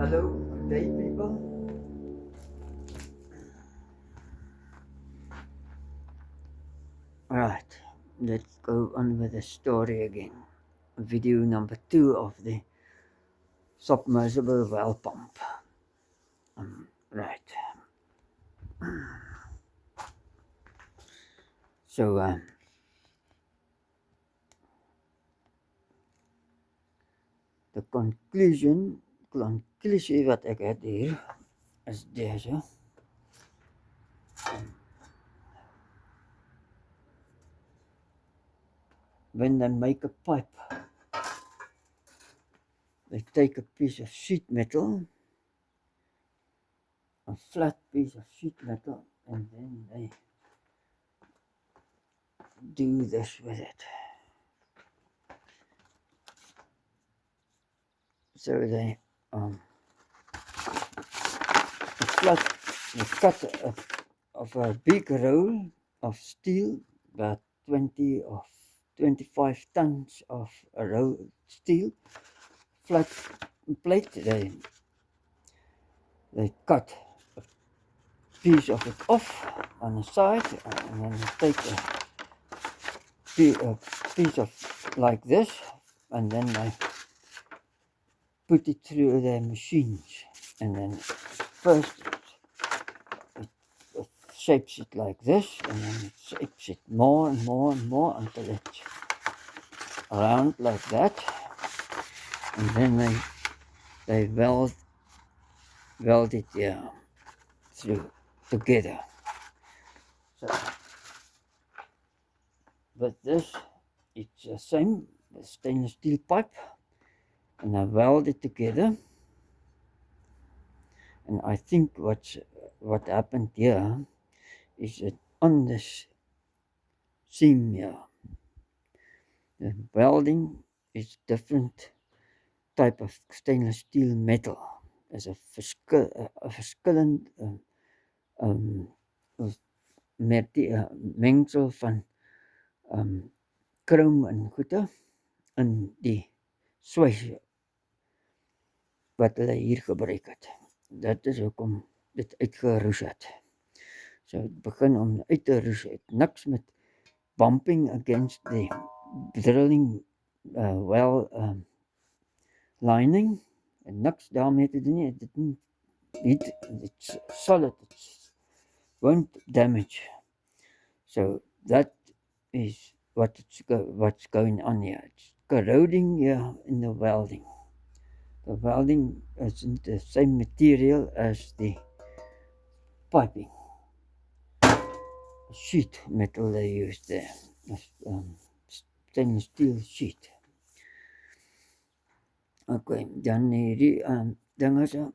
Hello, good day, people. Right, let's go on with the story again. Video number 2 of the submersible well pump. Right. So, de conclusie wat ek het hier is deze. When they make a pipe, they take a piece of sheet metal, a flat piece of sheet metal, and then they do this with it. So they cut of a big roll of steel, about 20 or 25 tons of a roll steel, flat plate. They cut a piece of it off on the side, and then they take a piece of like this, and then they put it through their machines, and then first it shapes it like this, and then it shapes it more and more and more until it's round like that, and then they weld it through together. So with this, it's the same, the stainless steel pipe, and I weld it together. And I think what happened here is that on this seam here, the welding is different type of stainless steel metal. There's a verskillend mengsel van krom en goede in die swys wat hulle hier gebruik het. Dat is hoekom dit uitgeroes het. So het begin om uit te roes, het niks met bumping against the drilling lining, en niks daarmee te doen nie. It's solid, it won't damage. So that is what's going on here. It's corroding here in the welding. The welding isn't the same material as the piping. Sheet metal they use there, stainless steel sheet. Okay, dan hierdie dinge so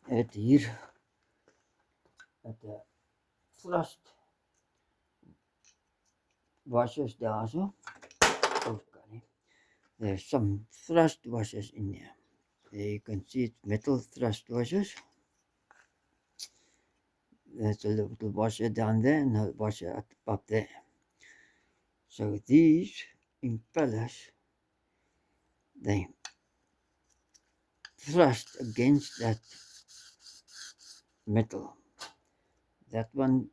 het hier het thrust washers daar so. Okay. There's some thrust washers in there. There you can see it's metal thrust washers. There's a little washer down there and a washer up there. So these impellers, they thrust against that metal. That one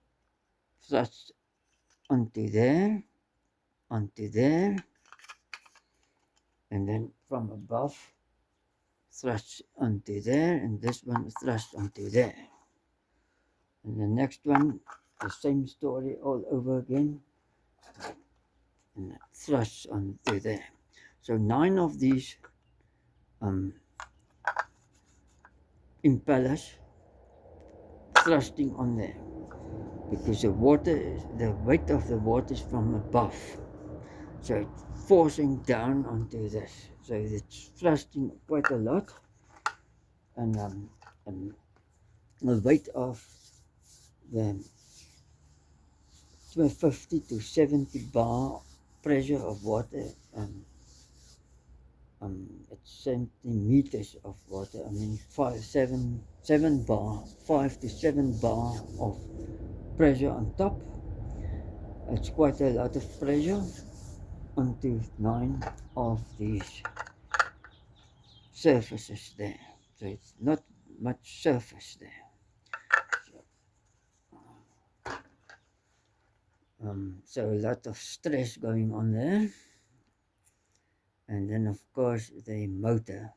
thrusts onto there, and then from above thrusts onto there, and this one thrusts onto there. And the next one, the same story all over again, and it thrusts onto there. So 9 of these impellers thrusting on there, because the weight of the water is from above, so it's forcing down onto this, so it's thrusting quite a lot, and the weight of the 50 to 70 bar pressure of water, it's centimeters of water. I mean 5 to 7 bar of pressure on top. It's quite a lot of pressure onto 9 of these surfaces there. So it's not much surface there. So a lot of stress going on there. And then of course the motor.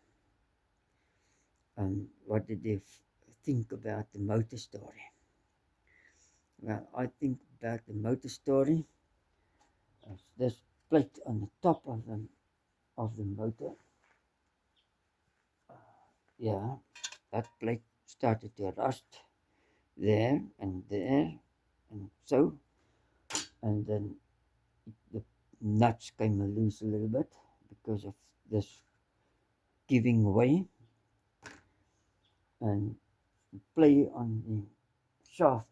What did you think about the motor story? Well, I think about the motor story as this plate on the top of the motor. Yeah, that plate started to rust there and there and so, and then the nuts came loose a little bit because of this giving way, and play on the shaft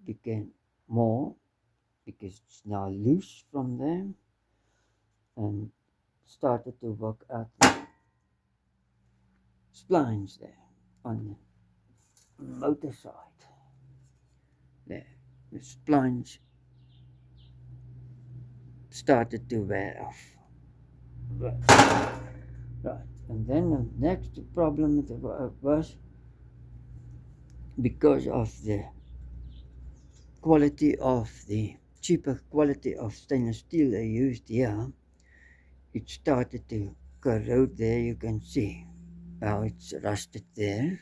became more because it's now loose from there, and started to work out the splines there on the motor side. There, the splines started to wear off. Right, and then the next problem was because of the quality of the cheaper quality of stainless steel they used here, it started to corrode there. You can see how it's rusted there.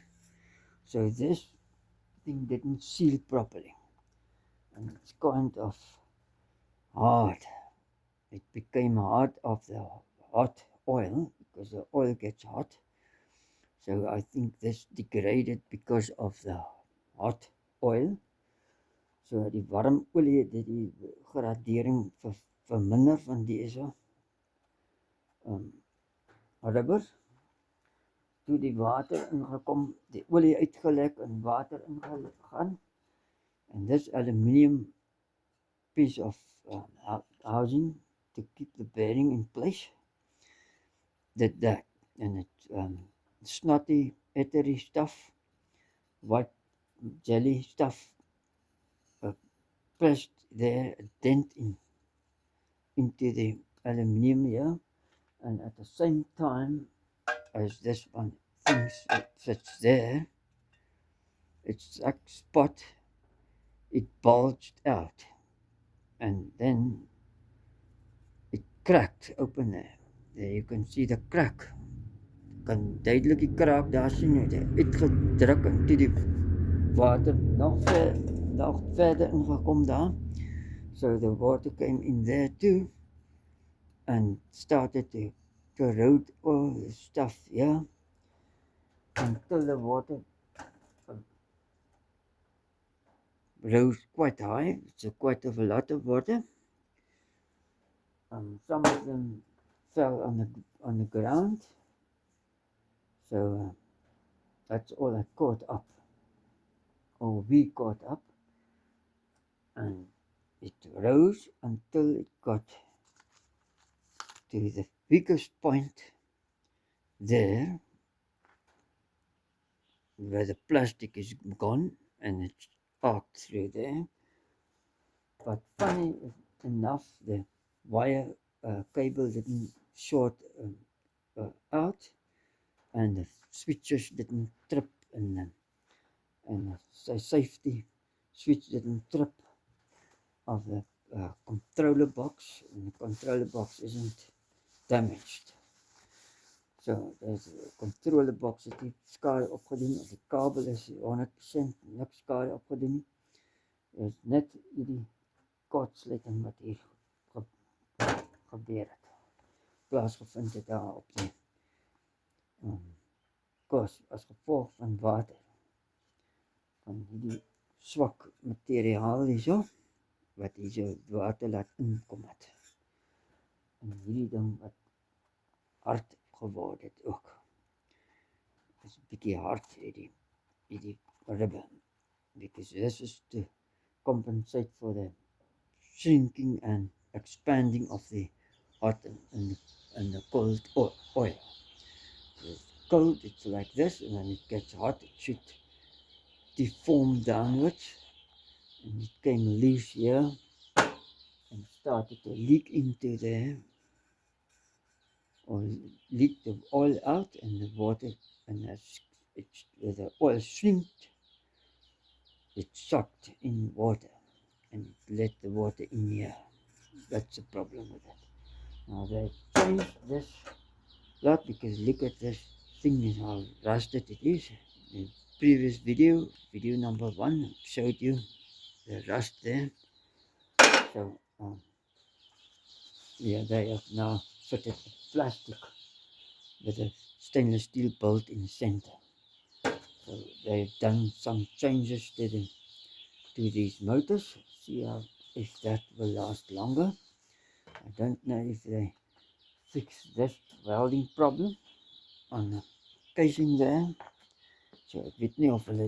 So this thing didn't seal properly, and it's kind of hard. It became hard of the hot oil because the oil gets hot. So I think this degraded because of the hot oil. So die warm olie het die gradering verminder van deze rubber. Toe die water ingekom, die olie uitgelek en water ingegaan. And this aluminium piece of housing to keep the bearing in place did that. And it snotty, ethery stuff, white jelly stuff pressed there, a dent into the aluminium here, and at the same time as this one thinks it sits there, its like spot, it bulged out, and then it cracked open there. There you can see the crack. Kan duidelik die kraak daar sien, het uitgedruk en toe die water nog verder ingekom daar. So the water came in there too and started to corrode all the stuff here until the water rose quite high. It's quite a lot of water. Some of them fell on the ground. So that's all I caught up, or we caught up, and it rose until it got to the biggest point there where the plastic is gone and it's arced through there. But funny enough, the wire cable didn't short out, and the switches didn't trip, and the safety switch didn't trip of the controller box, and the controller box isn't damaged. So there's a controller box het nie skade opgedoen, of die kabel is 100% niks skade opgedoen nie. Is net hierdie kortsluiting wat hier gebeur het. Plaasgevind het daar op die kos as gevolg van water. Van hierdie swak materiaal hierso, wat hierso water laat inkom het. En hierdie ding wat hard geword het ook. Is 'n bietjie hard hierdie rubber, because this is to compensate for the shrinking and expanding of the hot and the cold oil. So it's cold, it's like this, and when it gets hot, it should deform downwards, and it came loose here and started to leak into there, or leak the oil out, and the water, and it's the oil shrinked, it's soaked in water and it let the water in here. That's the problem with it. Now they changed this lot because look at this thing and how rusted it is. The previous video, video number 1, showed you the rust there. So yeah, they have now fitted plastic with a stainless steel bolt in the center. So they've done some changes to these motors. See how if that will last longer. I don't know if they fix this welding problem on the casing there. So ek weet nie of hulle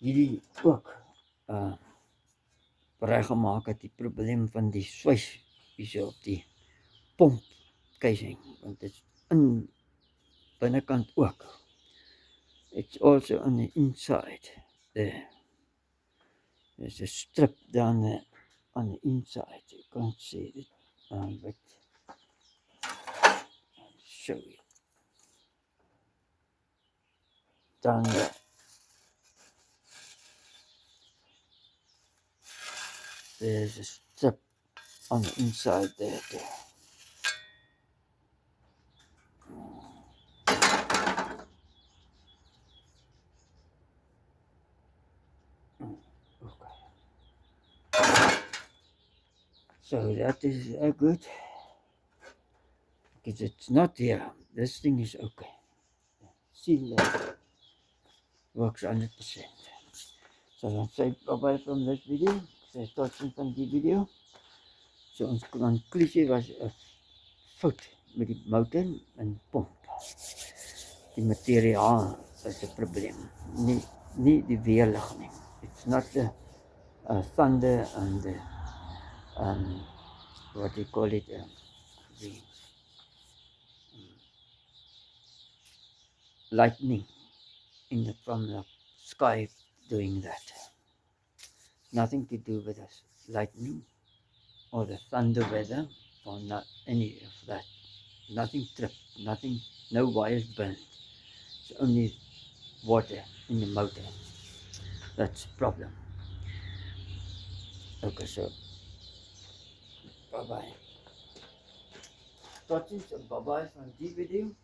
hierdie ook reggemaak het, die probleem van die swys hier op die pomp casing, want dit is in binnekant ook. It's also on the inside there. There's a strip down there on the inside. You can't see it, but I'll show you. Down there. There's a strip on the inside there too. Okay. So that is good. Because it's not here. This thing is okay. See that works 100%. So dan sê bye from this video. Ek sê tot sien van die video. So ons conclusie was 'n fout met die motor en pomp. Die materiaal is 'n probleem. Nie die weerlig nie. It's not the thunder and the what do you call it, the lightning from the sky doing that. Nothing to do with us lightning or the thunder weather or not any of that. Nothing tripped, nothing, no wires burnt. It's only water in the motor. That's the problem. Okay, so bye bye. Tot ziens en bye bye van die video.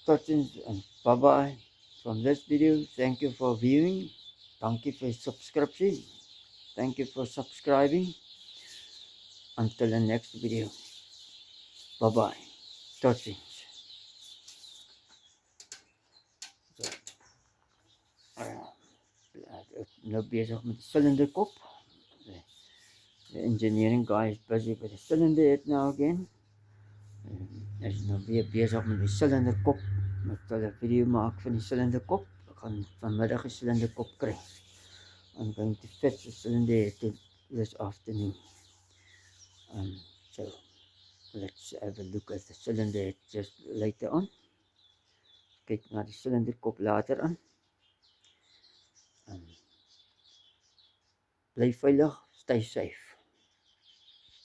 Tot ziens en bye bye from this video. Thank you for viewing. Dankie vir subscription. Thank you for subscribing. Until the next video. Bye bye. Tot ziens. So, nou bezig met die cylinderkop. The engineering guy is busy with the cylinder head now again. Hy is nou weer bezig met die cylinderkop. Ek wil 'n video maak van die cylinderkop. Ek gaan vanmiddag die cylinderkop kry. I'm going to fetch the cylinder head this afternoon. So let's have a look at the cylinder head just later on. Kyk na die cylinderkop later aan. Bly veilig, stay safe.